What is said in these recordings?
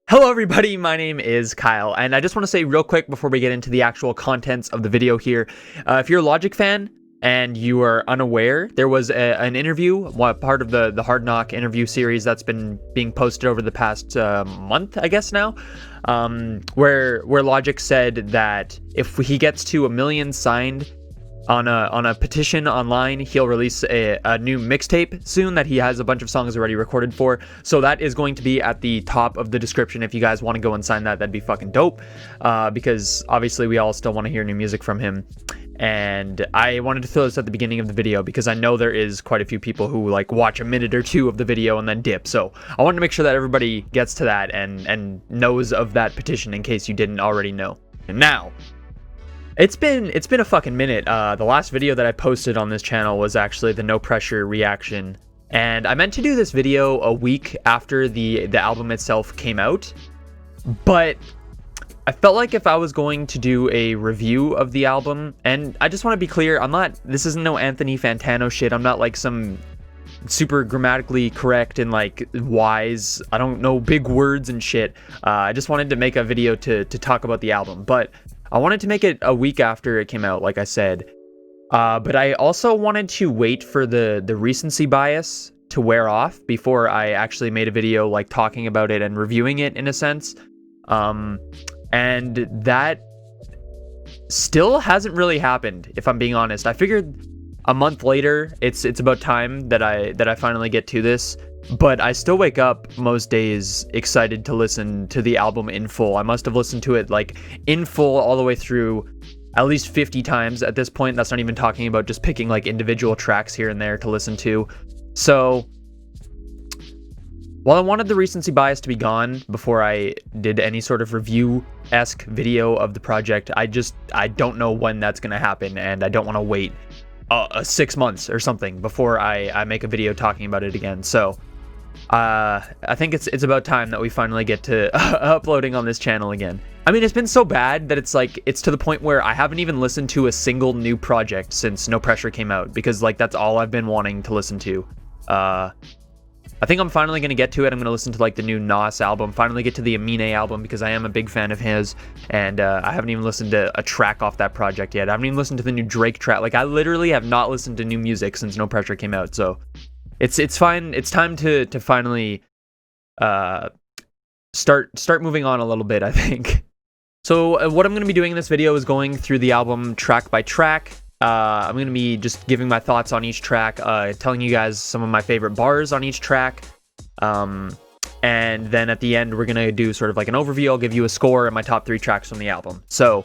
Hello everybody, my name is Kyle, and I just want to say real quick before we get into the actual contents of the video here, if you're a Logic fan and you are unaware, there was an interview, part of the Hard Knock interview series that's been being posted over the past month, I guess now, where Logic said that if he gets to 1 million signed on a petition online, he'll release a new mixtape soon that he has a bunch of songs already recorded for. So that is going to be at the top of the description. If you guys want to go and sign that, that'd be fucking dope. Because obviously we all still want to hear new music from him. And I wanted to throw this at the beginning of the video because I know there is quite a few people who like watch a minute or two of the video and then dip. So I wanted to make sure that everybody gets to that and knows of that petition in case you didn't already know. And now, It's been a fucking minute. The last video that I posted on this channel was actually the No Pressure reaction, and I meant to do this video a week after the album itself came out, but I felt like if I was going to do a review of the album, and I just want to be clear, this isn't no Anthony Fantano shit. I'm not like some super grammatically correct and like wise, I don't know big words and shit. I just wanted to make a video to talk about the album, but I wanted to make it a week after it came out, like I said, but I also wanted to wait for the recency bias to wear off before I actually made a video like talking about it and reviewing it in a sense, and that still hasn't really happened, if I'm being honest. I figured a month later it's about time that I finally get to this. But I still wake up most days excited to listen to the album in full. I must have listened to it like in full all the way through at least 50 times at this point. That's not even talking about just picking like individual tracks here and there to listen to. So while I wanted the recency bias to be gone before I did any sort of review-esque video of the project, I don't know when that's going to happen, and I don't want to wait 6 months or something before I make a video talking about it again. So I think it's about time that we finally get to uploading on this channel again. I mean, it's been so bad that it's to the point where I haven't even listened to a single new project since No Pressure came out, because like that's all I've been wanting to listen to. I think I'm finally going to get to it. I'm going to listen to like the new Nas album, finally get to the Amine album, because I am a big fan of his, and I haven't even listened to a track off that project yet. I haven't even listened to the new Drake track. Like I literally have not listened to new music since No Pressure came out, so it's fine. It's time to finally start moving on a little bit, I think. So what I'm going to be doing in this video is going through the album track by track. I'm going to be just giving my thoughts on each track, telling you guys some of my favorite bars on each track, and then at the end we're going to do sort of like an overview. I'll give you a score and my top 3 tracks from the album. So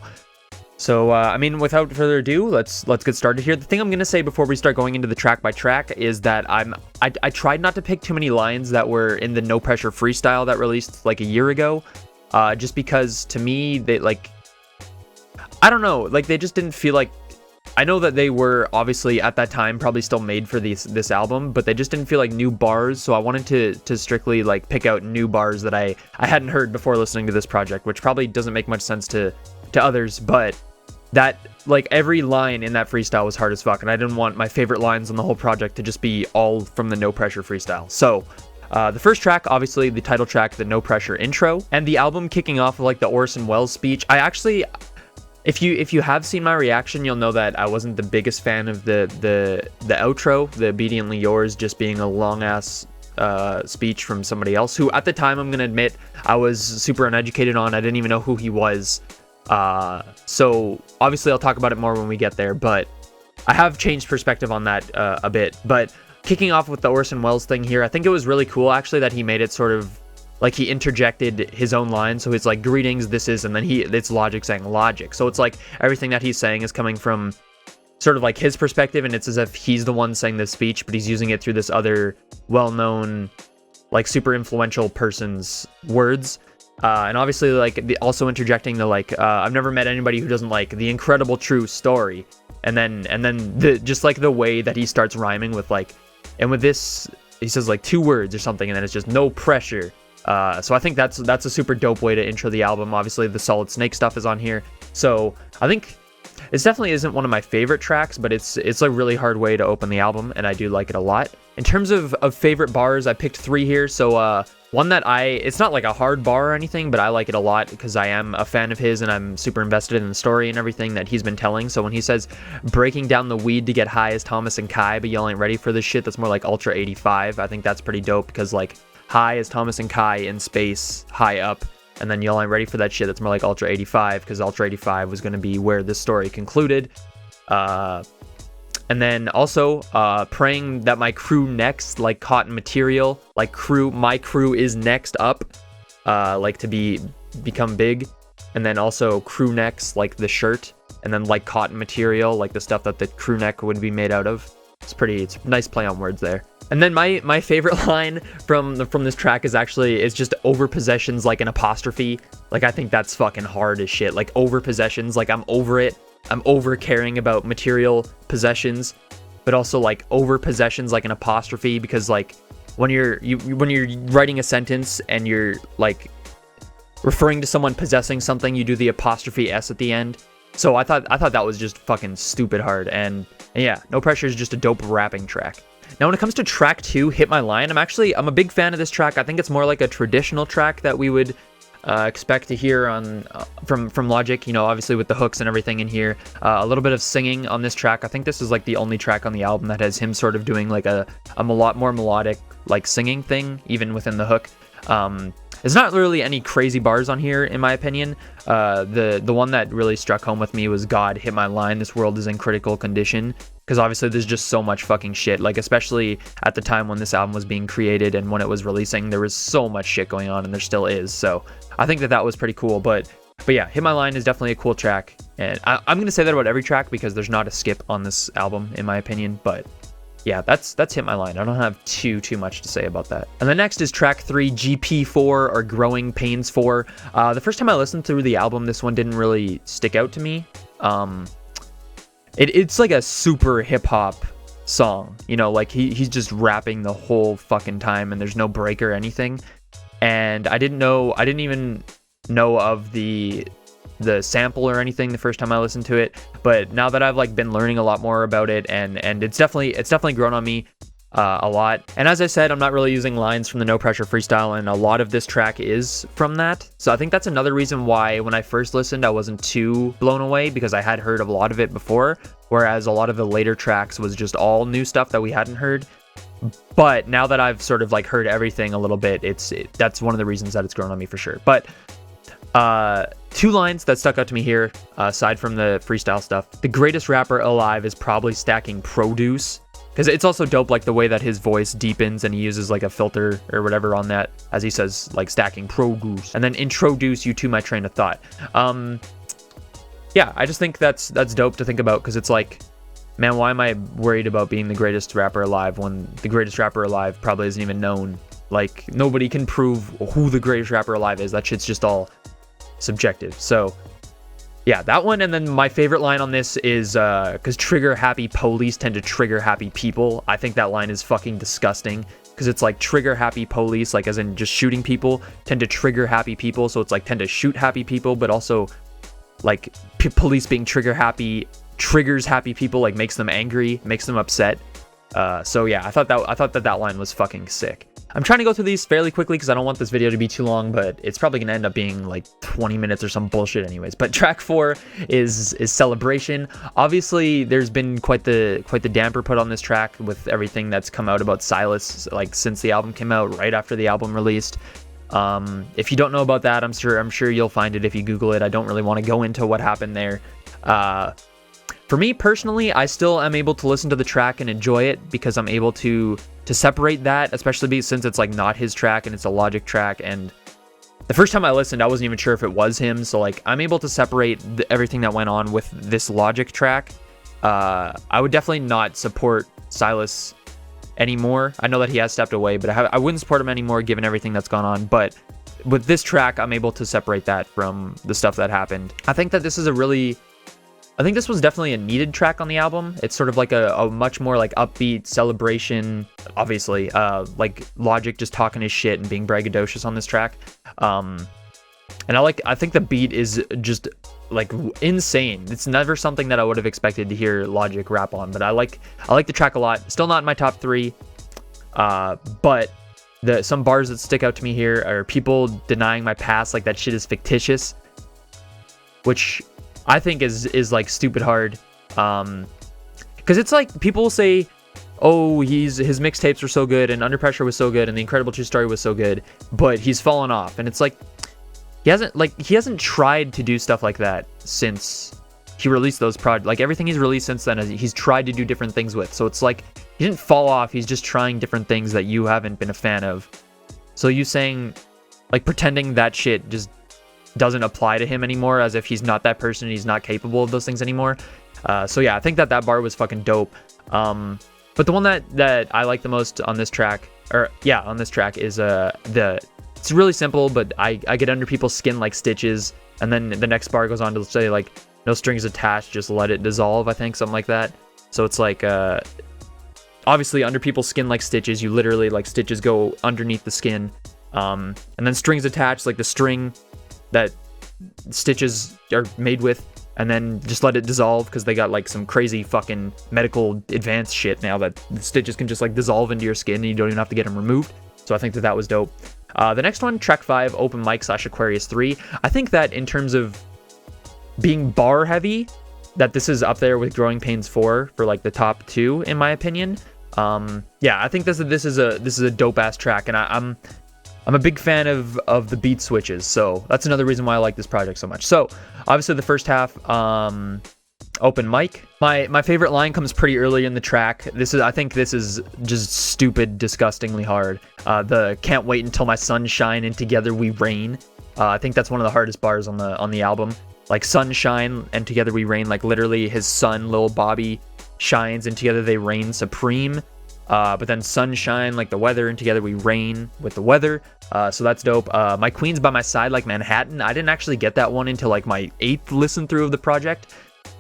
I mean, without further ado, let's get started here. The thing I'm going to say before we start going into the track by track is that I tried not to pick too many lines that were in the No Pressure freestyle that released like a year ago, just because to me they like, I don't know, like they just didn't feel like, I know that they were obviously at that time probably still made for this album, but they just didn't feel like new bars. So I wanted to strictly like pick out new bars that I hadn't heard before listening to this project, which probably doesn't make much sense to others, but that like every line in that freestyle was hard as fuck, and I didn't want my favorite lines on the whole project to just be all from the No Pressure freestyle. So the first track, obviously the title track, the No Pressure intro, and the album kicking off with like the Orson Welles speech. I actually, if you have seen my reaction, you'll know that I wasn't the biggest fan of the outro, the Obediently Yours, just being a long ass speech from somebody else who at the time, I'm gonna admit, I was super uneducated on. I didn't even know who he was. So obviously I'll talk about it more when we get there, but I have changed perspective on that a bit. But kicking off with the Orson Welles thing here, I think it was really cool actually that he made it sort of like he interjected his own line. So it's like, greetings, this is, and then it's Logic saying logic. So it's like everything that he's saying is coming from sort of like his perspective, and it's as if he's the one saying this speech, but he's using it through this other well-known, like super influential person's words. And obviously like also interjecting the like, I've never met anybody who doesn't like the incredible true story. And then just like the way that he starts rhyming with like, and with this, he says like 2 words or something, and then it's just no pressure. So I think that's a super dope way to intro the album. Obviously the Solid Snake stuff is on here. So I think This definitely isn't one of my favorite tracks, but it's a really hard way to open the album, and I do like it a lot. In terms of favorite bars, I picked 3 here. So one that it's not like a hard bar or anything, but I like it a lot because I am a fan of his and I'm super invested in the story and everything that he's been telling. So when he says, breaking down the weed to get high as Thomas and Kai, but y'all ain't ready for this shit, that's more like Ultra 85. I think that's pretty dope because like high is Thomas and Kai in space, high up. And then y'all ain't ready for that shit, that's more like Ultra 85 because Ultra 85 was going to be where this story concluded. And then also praying that my crew next, like cotton material, like my crew is next up, like to become big. And then also crew necks, like the shirt, and then like cotton material, like the stuff that the crew neck would be made out of. It's a nice play on words there. And then my favorite line from this track is just over possessions like an apostrophe. Like I think that's fucking hard as shit. Like over possessions, like I'm over it. I'm over caring about material possessions, but also like over possessions like an apostrophe, because like when you're writing a sentence and you're like referring to someone possessing something, you do the apostrophe s at the end. So I thought that was just fucking stupid hard. And yeah, No Pressure is just a dope rapping track. Now when it comes to track 2, Hit My Line, I'm a big fan of this track. I think it's more like a traditional track that we would expect to hear on from Logic, you know, obviously with the hooks and everything in here. A little bit of singing on this track. I think this is like the only track on the album that has him sort of doing like a lot more melodic like singing thing, even within the hook. There's not really any crazy bars on here, in my opinion. The one that really struck home with me was God, hit my line, this world is in critical condition. Because obviously there's just so much fucking shit. Like, especially at the time when this album was being created and when it was releasing, there was so much shit going on, and there still is. So I think that was pretty cool. But yeah, Hit My Line is definitely a cool track. And I'm going to say that about every track because there's not a skip on this album, in my opinion. But yeah, that's Hit My Line. I don't have too much to say about that. And the next is track 3, GP4, or Growing Pains 4. The first time I listened through the album, this one didn't really stick out to me. It's like a super hip-hop song, you know, like he's just rapping the whole fucking time and there's no break or anything. And I didn't even know of the sample or anything the first time I listened to it, but now that I've like been learning a lot more about it, and it's definitely grown on me a lot. And as I said, I'm not really using lines from the No Pressure freestyle, and a lot of this track is from that. So I think that's another reason why when I first listened I wasn't too blown away, because I had heard of a lot of it before, whereas a lot of the later tracks was just all new stuff that we hadn't heard. But now that I've sort of like heard everything a little bit, that's one of the reasons that it's grown on me for sure. But 2 lines that stuck out to me here, aside from the freestyle stuff: the greatest rapper alive is probably stacking produce. Because it's also dope, like the way that his voice deepens and he uses like a filter or whatever on that as he says like stacking produce, and then introduce you to my train of thought. Yeah, I just think that's dope to think about, because it's like, man, why am I worried about being the greatest rapper alive when the greatest rapper alive probably isn't even known? Like, nobody can prove who the greatest rapper alive is. That shit's just all subjective. So yeah, that one. And then my favorite line on this is because trigger happy police tend to trigger happy people. I think that line is fucking disgusting, because it's like trigger happy police, like as in just shooting people, tend to trigger happy people. So it's like tend to shoot happy people, but also like police being trigger happy triggers happy people, like makes them angry, makes them upset. So yeah, I thought that line was fucking sick. I'm trying to go through these fairly quickly because I don't want this video to be too long, but it's probably gonna end up being like 20 minutes or some bullshit anyways. But track 4 is Celebration. Obviously there's been quite the damper put on this track with everything that's come out about Silas, like since the album came out, right after the album released. If you don't know about that, I'm sure you'll find it if you Google it. I don't really want to go into what happened there. For me personally, I still am able to listen to the track and enjoy it because I'm able to separate that, especially since it's like not his track and it's a Logic track. And the first time I listened, I wasn't even sure if it was him. So like, I'm able to separate everything that went on with this Logic track. I would definitely not support Silas anymore. I know that he has stepped away, but I wouldn't support him anymore given everything that's gone on. But with this track, I'm able to separate that from the stuff that happened. I think that this was definitely a needed track on the album. It's sort of like a much more like upbeat celebration, obviously, like Logic just talking his shit and being braggadocious on this track. And I think the beat is just like insane. It's never something that I would have expected to hear Logic rap on, but I like the track a lot. Still not in my top 3, but some bars that stick out to me here are people denying my past, like that shit is fictitious, which I think is like stupid hard. Because it's like people will say, oh, his mixtapes were so good and Under Pressure was so good and The Incredible True Story was so good, but he's fallen off. And it's like he hasn't tried to do stuff like that since he released those projects. Like everything he's released since then, he's tried to do different things with. So it's like he didn't fall off. He's just trying different things that you haven't been a fan of. So you saying, like, pretending that shit just doesn't apply to him anymore, as if he's not that person and he's not capable of those things anymore. So yeah, I think that bar was fucking dope. But the one that I like the most on this track, is it's really simple, but I get under people's skin like stitches, and then the next bar goes on to say like, no strings attached, just let it dissolve, I think, something like that. So it's like, obviously under people's skin like stitches, you literally, like, stitches go underneath the skin, and then strings attached, like the string that stitches are made with, and then just let it dissolve, because they got like some crazy fucking medical advanced shit now that the stitches can just like dissolve into your skin and you don't even have to get them removed. So I think that was dope. The next one, track 5, Open Mic / Aquarius 3. I think that in terms of being bar heavy, that this is up there with Growing Pains 4 for like the top 2 in my opinion. Yeah, I think this is a dope ass track, and I'm a big fan of the beat switches, so that's another reason why I like this project so much. So obviously the first half, Open Mic. My favorite line comes pretty early in the track. I think this is just stupid, disgustingly hard. The can't wait until my sun shine and together we reign. I think that's one of the hardest bars on the album. Like sunshine and together we reign, like literally his son, Lil Bobby, shines and together they reign supreme. But then sunshine like the weather and together we reign with the weather. So that's dope. My queen's by my side like Manhattan. I didn't actually get that one until like my 8th listen through of the project.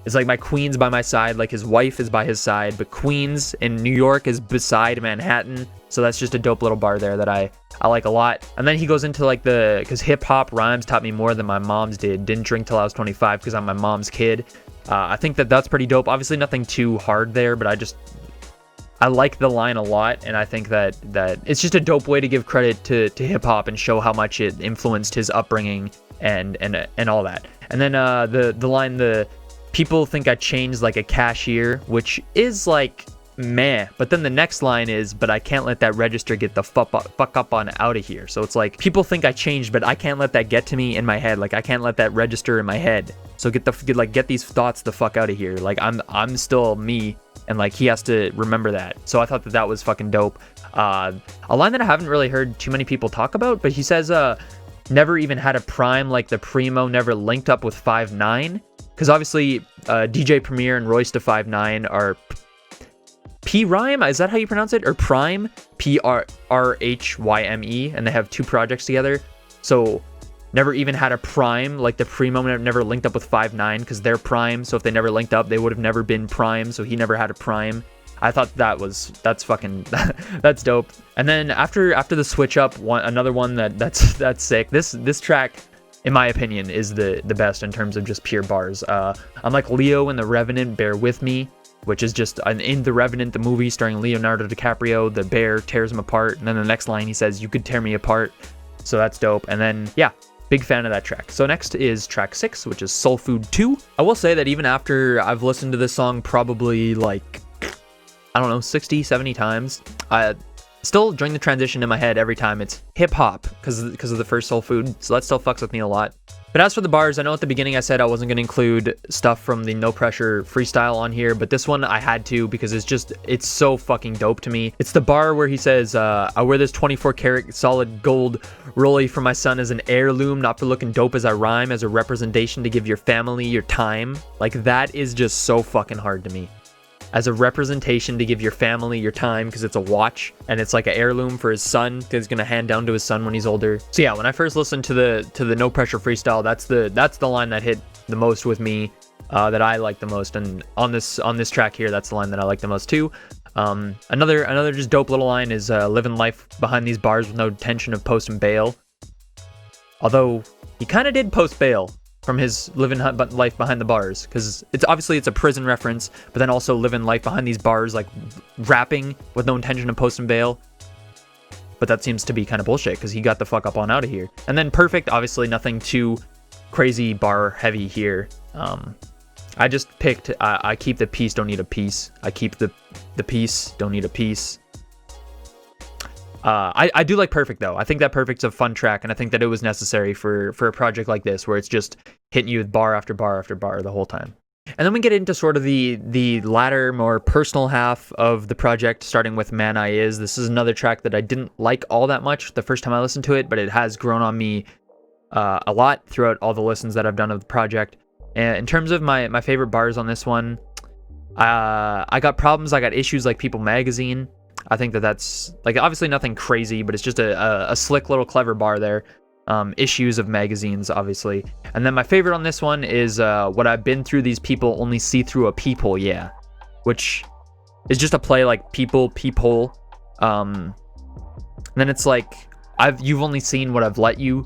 It's like my queen's by my side, like his wife is by his side, but Queens in New York is beside Manhattan. So that's just a dope little bar there that I like a lot. And then he goes into like because hip hop rhymes taught me more than my mom's did. Didn't drink till I was 25 because I'm my mom's kid. I think that's pretty dope. Obviously nothing too hard there, but I like the line a lot, and I think that it's just a dope way to give credit to hip hop and show how much it influenced his upbringing and all that. And then the line, the people think I changed like a cashier, which is like meh, but then the next line is, but I can't let that register get the fuck up on out of here. So it's like people think I changed, but I can't let that get to me in my head. Like I can't let that register in my head. So get these thoughts the fuck out of here. Like I'm still me. And like he has to remember that. So I thought that was fucking dope. A line that I haven't really heard too many people talk about, but he says never even had a prime like the Primo never linked up with 5'9", because obviously DJ Premier and Royce da 5'9" are P Rhyme, is that how you pronounce it? Or Prime, PRRHYME, and they have 2 projects together. So never even had a prime like the Primo never linked up with 5'9", because they're prime. So if they never linked up, they would have never been prime. So he never had a prime. I thought that's fucking that's dope. And then after the switch up, another one that's sick. This track, in my opinion, is the best in terms of just pure bars. I'm like Leo in The Revenant, Bear With Me, which is just in The Revenant, the movie starring Leonardo DiCaprio, the bear tears him apart, and then the next line he says, "You could tear me apart." So that's dope. And then yeah, big fan of that track. So next is track 6, which is Soul Food 2. I will say that even after I've listened to this song probably like, I don't know, 60, 70 times, still during the transition in my head every time it's hip hop because of the first Soul Food. So that still fucks with me a lot. But as for the bars, I know at the beginning I said I wasn't going to include stuff from the No Pressure freestyle on here, but this one I had to because it's so fucking dope to me. It's the bar where he says, I wear this 24 karat solid gold rollie for my son as an heirloom, not for looking dope as I rhyme, as a representation to give your family your time. Like that is just so fucking hard to me. As a representation to give your family your time, because it's a watch and it's like an heirloom for his son because he's gonna hand down to his son when he's older. So yeah, when I first listened to the No Pressure freestyle, that's the line that hit the most with me, that I like the most. And on this track here, that's the line that I like the most too. Another just dope little line is living life behind these bars with no intention of post and bail. Although he kind of did post bail. from his living life behind the bars, because it's obviously it's a prison reference, but then also living life behind these bars, like rapping with no intention of posting bail. But that seems to be kind of bullshit because he got the fuck up on out of here. And then Perfect, obviously nothing too crazy bar heavy here. I just picked I keep the peace, don't need a piece. I keep the peace, don't need a piece. I do like Perfect though. I think that Perfect's a fun track, and I think that it was necessary for a project like this where it's just hitting you with bar after bar after bar the whole time. And then we get into sort of the latter, more personal half of the project, starting with Man I Is. This is another track that I didn't like all that much the first time I listened to it, but it has grown on me a lot throughout all the listens that I've done of the project. And in terms of my favorite bars on this one, I got problems, I got issues like People Magazine. I think that's like obviously nothing crazy, but it's just a slick little clever bar there. Issues of magazines, obviously. And then my favorite on this one is what I've been through, these people only see through a peephole, yeah. Which is just a play like people, peephole. And then it's like you've only seen what I've let you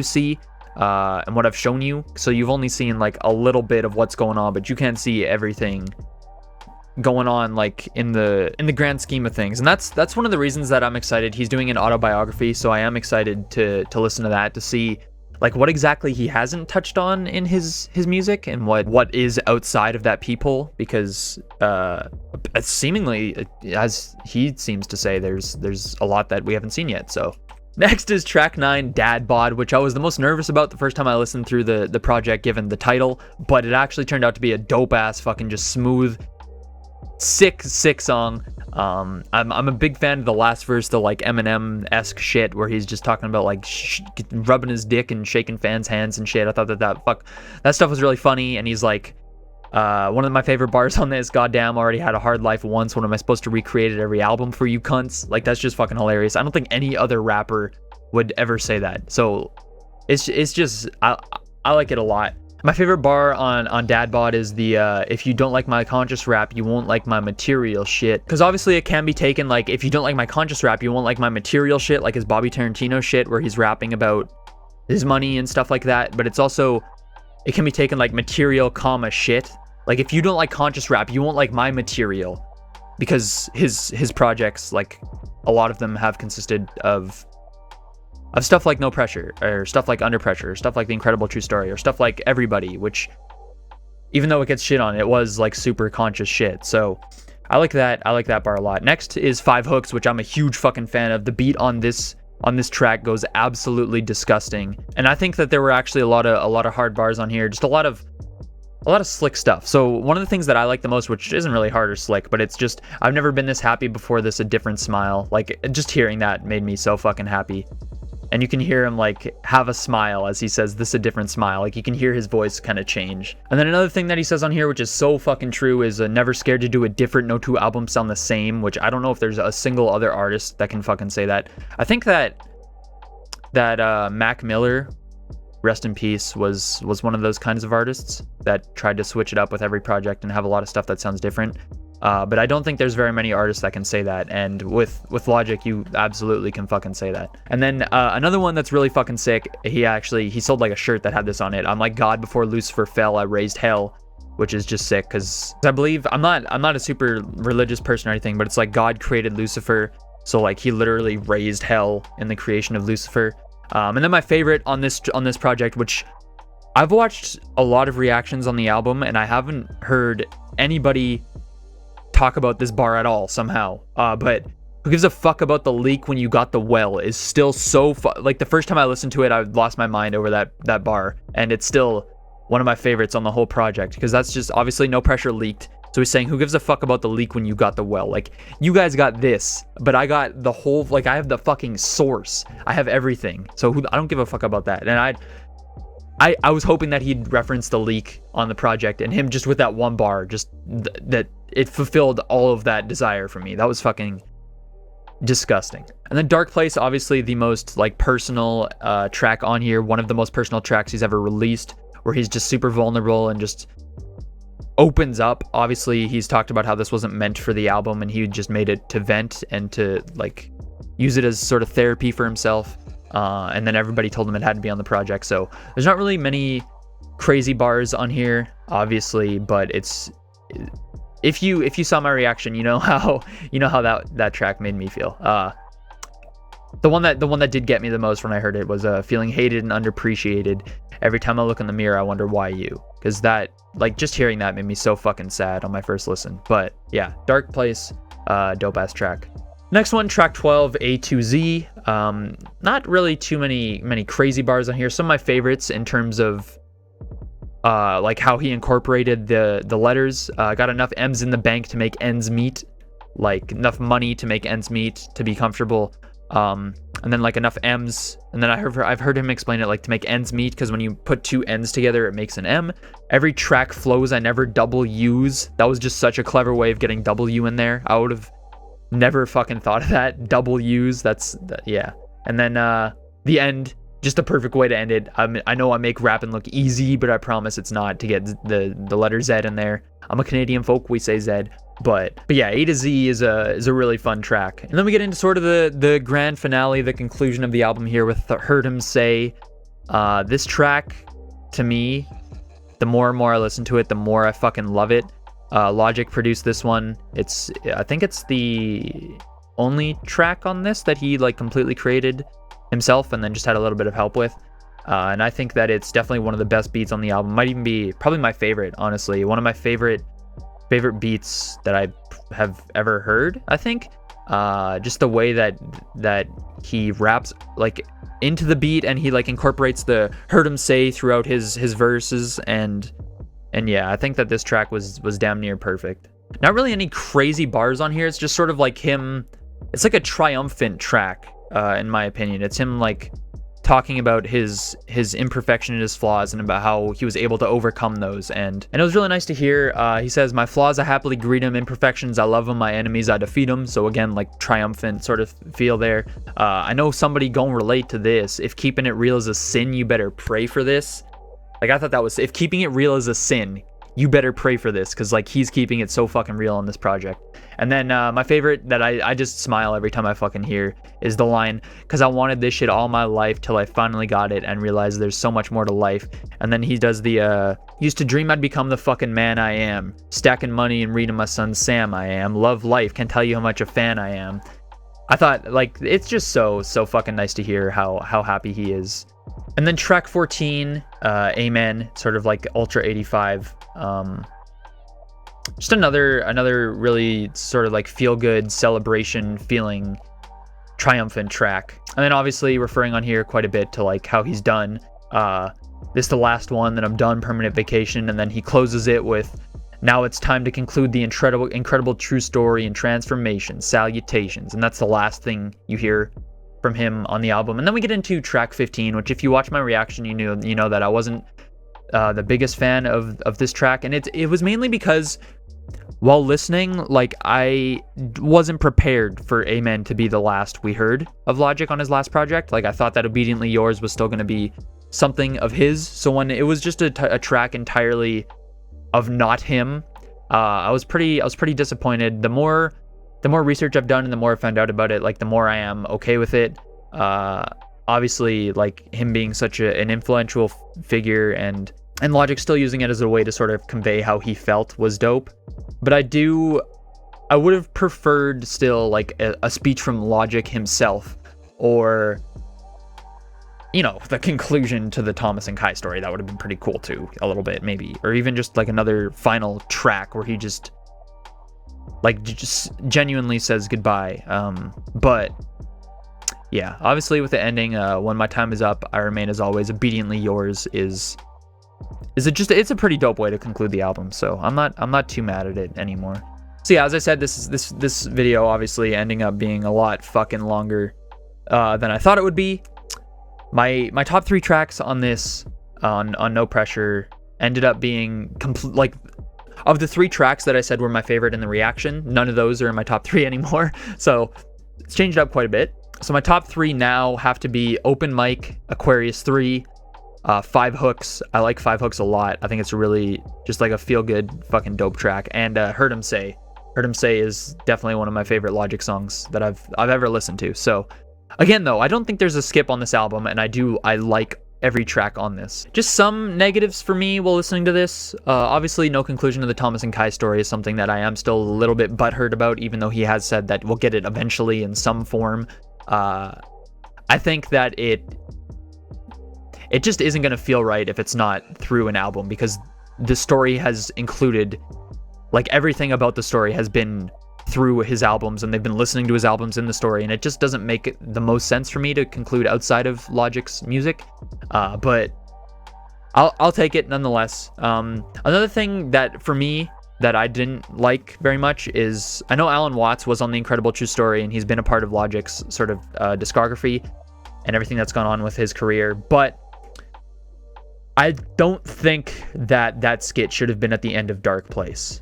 see, and what I've shown you. So you've only seen like a little bit of what's going on, but you can't see everything going on like in the grand scheme of things. And that's one of the reasons that I'm excited. He's doing an autobiography, so I am excited to listen to that, to see like what exactly he hasn't touched on in his music, and what is outside of that peephole, because seemingly, as he seems to say, there's a lot that we haven't seen yet. So next is track 9, Dad Bod, which I was the most nervous about the first time I listened through the project, given the title, but it actually turned out to be a dope ass fucking just smooth, sick song. I'm a big fan of the last verse, the like Eminem-esque shit where he's just talking about like rubbing his dick and shaking fans' hands and shit. I thought that stuff was really funny. And he's like, one of my favorite bars on this, goddamn, already had a hard life once. What am I supposed to recreate it every album for you cunts? Like, that's just fucking hilarious. I don't think any other rapper would ever say that. So it's just I like it a lot. My favorite bar on Dad Bod is the if you don't like my conscious rap, you won't like my material shit. Because obviously it can be taken like, if you don't like my conscious rap, you won't like my material shit, like his Bobby Tarantino shit where he's rapping about his money and stuff like that. But it's also, it can be taken like material comma shit. Like if you don't like conscious rap, you won't like my material. Because his projects, like a lot of them have consisted of stuff like No Pressure, or stuff like Under Pressure, or stuff like The Incredible True Story, or stuff like Everybody, which, even though it gets shit on, it was like super conscious shit. So I like that bar a lot. Next is 5 Hooks, which I'm a huge fucking fan of. The beat on this track goes absolutely disgusting, and I think that there were actually a lot of hard bars on here, just a lot of slick stuff. So one of the things that I like the most, which isn't really hard or slick, but it's just, I've never been this happy before, this a different smile. Like, just hearing that made me so fucking happy. And you can hear him like have a smile as he says this a different smile. Like you can hear his voice kind of change. And then another thing that he says on here, which is so fucking true, is never scared to do it different. No two albums sound the same, which I don't know if there's a single other artist that can fucking say that. I think that Mac Miller, rest in peace, was one of those kinds of artists that tried to switch it up with every project and have a lot of stuff that sounds different. But I don't think there's very many artists that can say that, and with Logic, you absolutely can fucking say that. And then another one that's really fucking sick, he sold like a shirt that had this on it. I'm like God before Lucifer fell, I raised hell, which is just sick, because I believe, I'm not a super religious person or anything, but it's like God created Lucifer, so like he literally raised hell in the creation of Lucifer. And then my favorite on this project, which I've watched a lot of reactions on the album, and I haven't heard anybody talk about this bar at all somehow, but who gives a fuck about the leak when you got the well is still so like the first time I listened to it, I lost my mind over that bar, and it's still one of my favorites on the whole project, because that's just obviously No Pressure leaked, so he's saying who gives a fuck about the leak when you got the well. Like, you guys got this, but I got the whole, like, I have the fucking source, I have everything, so I don't give a fuck about that. And I was hoping that he'd reference the leak on the project, and him just with that one bar, just that it fulfilled all of that desire for me. That was fucking disgusting. And then Dark Place, obviously the most like personal track on here, one of the most personal tracks he's ever released, where he's just super vulnerable and just opens up. Obviously he's talked about how this wasn't meant for the album, and he just made it to vent and to like use it as sort of therapy for himself. and then everybody told him it had to be on the project. So there's not really many crazy bars on here, obviously, but it's, if you saw my reaction, you know how that track made me feel. The one that did get me the most when I heard it was feeling hated and underappreciated. Every time I look in the mirror, I wonder why you, because that, like, just hearing that made me so fucking sad on my first listen. But yeah, Dark Place, dope ass track. Next one, track 12, A to Z. Not really too many crazy bars on here. Some of my favorites in terms of like how he incorporated the letters. Got enough M's in the bank to make ends meet, like enough money to make ends meet, to be comfortable. And then like enough M's, and then I've heard him explain it like to make ends meet, because when you put two N's together it makes an M. Every track flows, I never double U's. That was just such a clever way of getting W in there. I would have never fucking thought of that. Double U's, yeah. And then the end, just the perfect way to end it. I know I make rapping look easy, but I promise it's not, to get the letter Z in there. I'm a Canadian folk, we say Z. But yeah, A to Z is a really fun track. And then we get into sort of the grand finale, the conclusion of the album here with Heard Him Say. This track, to me, the more and more I listen to it, the more I fucking love it. Logic produced this one. I think it's the only track on this that he like completely created himself and then just had a little bit of help with. And I think that it's definitely one of the best beats on the album. Might even be probably my favorite, honestly. One of my favorite beats that I have ever heard, I think. Just the way that he raps like into the beat, and he like incorporates the Heard Him Say throughout his verses, and yeah, I think that this track was damn near perfect. Not really any crazy bars on here. It's just sort of like him, it's like a triumphant track, in my opinion. It's him like talking about his imperfection and his flaws, and about how he was able to overcome those, and it was really nice to hear. He says, "My flaws I happily greet 'em, imperfections I love 'em, my enemies I defeat 'em." So again, like triumphant sort of feel there. I know somebody gon' relate to this. If keeping it real is a sin, you better pray for this. Like, I thought that was, if keeping it real is a sin, you better pray for this, because like he's keeping it so fucking real on this project. And then my favorite that I just smile every time I fucking hear is the line, "Cause I wanted this shit all my life till I finally got it and realized there's so much more to life." And then he does the used to dream I'd become the fucking man I am, stacking money and reading my son Sam I am, love life, can't tell you how much a fan I am. I thought, like, it's just so fucking nice to hear how happy he is. And then track 14, Amen, sort of like Ultra 85. Just another really sort of like feel-good celebration feeling triumphant track. And then obviously referring on here quite a bit to like how he's done. This is the last one, then I'm done, permanent vacation. And then he closes it with, "Now it's time to conclude the incredible true story and transformation, salutations." And that's the last thing you hear from him on the album. And then we get into track 15, which if you watch my reaction, you know that I wasn't the biggest fan of this track. And it was mainly because while listening, like, I wasn't prepared for Amen to be the last we heard of Logic on his last project. Like, I thought that Obediently Yours was still going to be something of his. So when it was just a track entirely of not him, I was pretty disappointed. The more research I've done and the more I found out about it, like, the more I am okay with it. Obviously, like, him being such an influential figure and Logic still using it as a way to sort of convey how he felt was dope. But I would have preferred still like a speech from Logic himself, or, you know, the conclusion to the Thomas and Kai story. That would have been pretty cool too, a little bit maybe, or even just like another final track where he just genuinely says goodbye. But yeah, obviously with the ending, "When my time is up, I remain as always obediently yours" it's a pretty dope way to conclude the album. So I'm not too mad at it anymore. So yeah, as I said, this video obviously ending up being a lot fucking longer than I thought it would be. My top 3 tracks on this, on No Pressure, ended up being like, of the 3 tracks that I said were my favorite in the reaction, none of those are in my top 3 anymore. So it's changed up quite a bit. So my top 3 now have to be Open Mic, Aquarius 3, 5 Hooks. I like 5 Hooks a lot. I think it's really just like a feel-good fucking dope track. And Heard Him Say. Heard Him Say is definitely one of my favorite Logic songs that I've ever listened to. So Again, though, I don't think there's a skip on this album, and I like every track on this. Just some negatives for me while listening to this. Obviously, no conclusion to the Thomas and Kai story is something that I am still a little bit butthurt about, even though he has said that we'll get it eventually in some form. I think that it just isn't going to feel right if it's not through an album, because the story has included, like, everything about the story has been through his albums, and they've been listening to his albums in the story, and it just doesn't make the most sense for me to conclude outside of Logic's music. But I'll take it nonetheless. Another thing that for me that I didn't like very much is, I know Alan Watts was on The Incredible True Story, and he's been a part of Logic's sort of discography and everything that's gone on with his career, but I don't think that skit should have been at the end of Dark Place.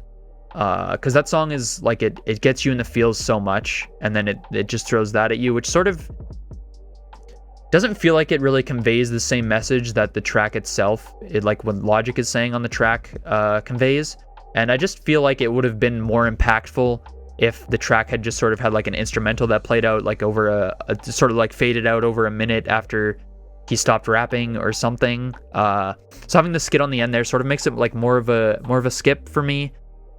Because that song is like, it gets you in the feels so much, and then it just throws that at you, which sort of doesn't feel like it really conveys the same message that the track itself, like what Logic is saying on the track, conveys. And I just feel like it would have been more impactful if the track had just sort of had like an instrumental that played out like over a sort of like faded out over a minute after he stopped rapping or something. So having the skit on the end there sort of makes it like more of a skip for me.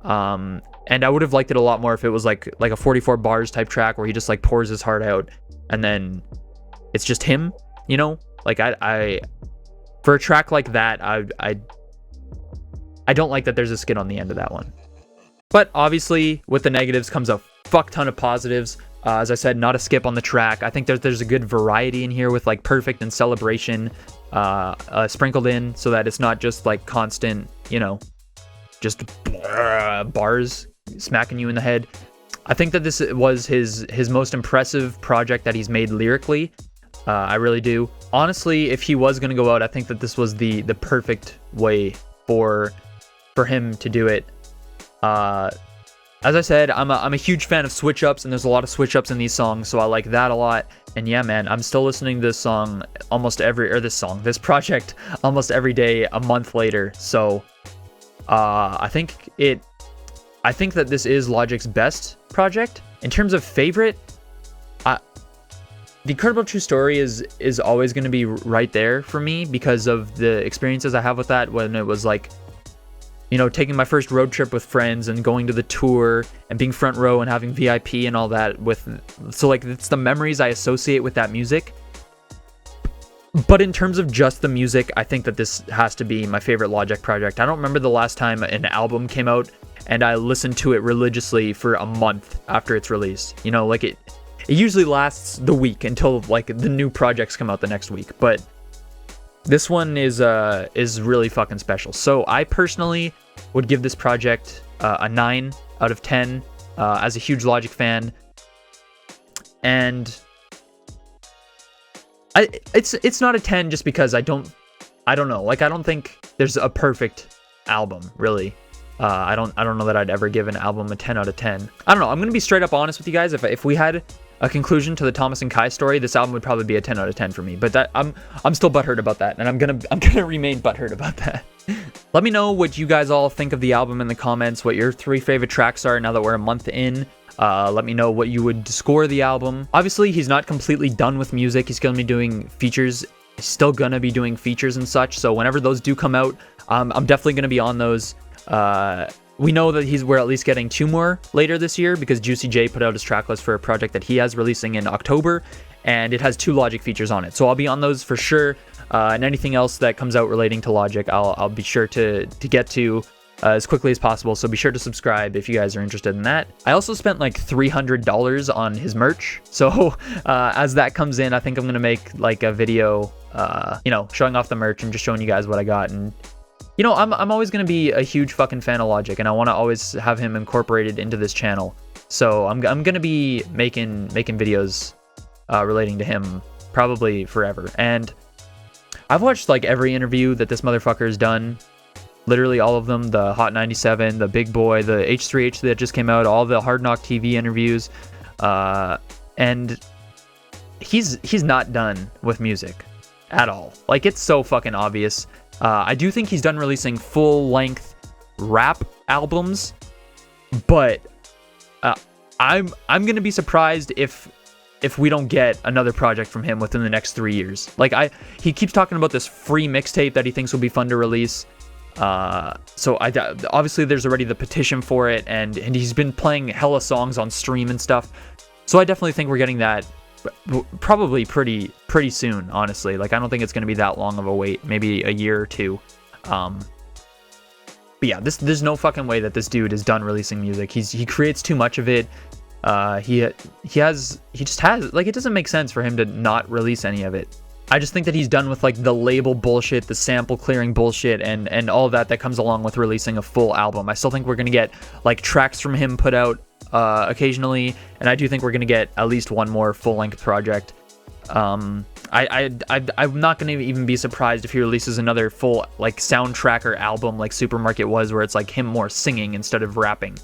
And I would have liked it a lot more if it was like a 44 bars type track where he just like pours his heart out, and then it's just him, you know? Like I for a track like that, I don't like that there's a skit on the end of that one. But obviously with the negatives comes a fuck ton of positives. As I said, not a skip on the track. I think there's a good variety in here with like Perfect and Celebration sprinkled in, so that it's not just like constant, you know, just bars smacking you in the head. I think that this was his most impressive project that he's made lyrically. I really do. Honestly, if he was going to go out, I think that this was the perfect way for him to do it. As I said, I'm a huge fan of switch ups, and there's a lot of switch ups in these songs, so I like that a lot. And yeah, man, I'm still listening to this project almost every day a month later. So I think that this is Logic's best project. In terms of favorite, The Incredible True Story is always going to be right there for me because of the experiences I have with that, when it was like, you know, taking my first road trip with friends and going to the tour and being front row and having VIP and all that so like it's the memories I associate with that music. But in terms of just the music, I think that this has to be my favorite Logic project. I don't remember the last time an album came out and I listened to it religiously for a month after it's released. You know, like it usually lasts the week until like the new projects come out the next week. But this one is really fucking special. So I personally would give this project a 9 out of 10 as a huge Logic fan. And it's not a 10 just because I don't know. Like, I don't think there's a perfect album, really. I don't know that I'd ever give an album a 10 out of 10. I don't know. I'm going to be straight up honest with you guys. If we had a conclusion to the Thomas and Kai story, this album would probably be a 10 out of 10 for me. But that I'm still butthurt about that, and I'm gonna remain butthurt about that. Let me know what you guys all think of the album in the comments, what your 3 favorite tracks are now that we're a month in. Let me know what you would score the album. Obviously, he's not completely done with music. He's gonna be doing features. He's still gonna be doing features and such. So whenever those do come out, I'm definitely gonna be on those. We know that we're at least getting 2 more later this year because Juicy J put out his track list for a project that he has releasing in October, and it has 2 Logic features on it. So I'll be on those for sure. And anything else that comes out relating to Logic, I'll be sure to get to as quickly as possible. So be sure to subscribe if you guys are interested in that. I also spent like $300 on his merch. So as that comes in, I think I'm gonna make like a video, you know, showing off the merch and just showing you guys what I got. And you know, I'm always going to be a huge fucking fan of Logic, and I want to always have him incorporated into this channel. So I'm going to be making videos relating to him probably forever. And I've watched like every interview that this motherfucker has done. Literally all of them, the Hot 97, the Big Boy, the H3H that just came out, all the Hard Knock TV interviews. And he's not done with music at all. Like, it's so fucking obvious. I do think he's done releasing full-length rap albums, but I'm gonna be surprised if if we don't get another project from him within the next 3 years. Like, he keeps talking about this free mixtape that he thinks will be fun to release. So obviously there's already the petition for it, and he's been playing hella songs on stream and stuff. So I definitely think we're getting that probably pretty soon, honestly. Like, I don't think it's going to be that long of a wait, maybe a year or two. But yeah, there's no fucking way that this dude is done releasing music. He creates too much of it. He just has, like, it doesn't make sense for him to not release any of it. I just think that he's done with, like, the label bullshit, the sample clearing bullshit, and all that comes along with releasing a full album. I still think we're gonna get, like, tracks from him put out occasionally, and I do think we're gonna get at least one more full-length project. I'm not gonna even be surprised if he releases another full, like, soundtracker album like Supermarket was, where it's like him more singing instead of rapping.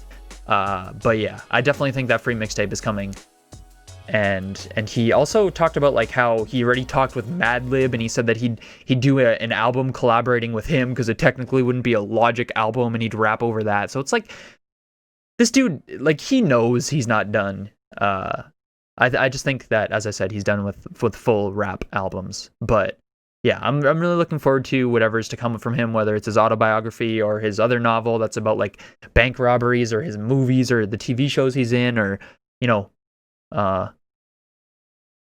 But yeah, I definitely think that free mixtape is coming. And he also talked about, like, how he already talked with Madlib, and he said that he'd do an album collaborating with him because it technically wouldn't be a Logic album, and he'd rap over that. So it's like, this dude, like, he knows he's not done. I just think that, as I said, he's done with full rap albums. But yeah, I'm really looking forward to whatever's to come from him, whether it's his autobiography or his other novel that's about, like, bank robberies, or his movies, or the TV shows he's in, or, you know,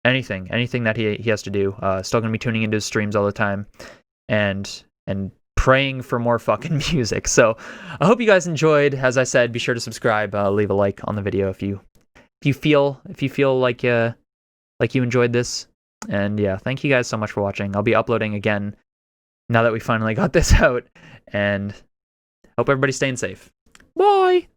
anything that he has to do. Still gonna be tuning into his streams all the time, and praying for more fucking music. So I hope you guys enjoyed. As I said, be sure to subscribe, leave a like on the video if you feel like you enjoyed this. And yeah, thank you guys so much for watching. I'll be uploading again now that we finally got this out, and hope everybody's staying safe. Bye.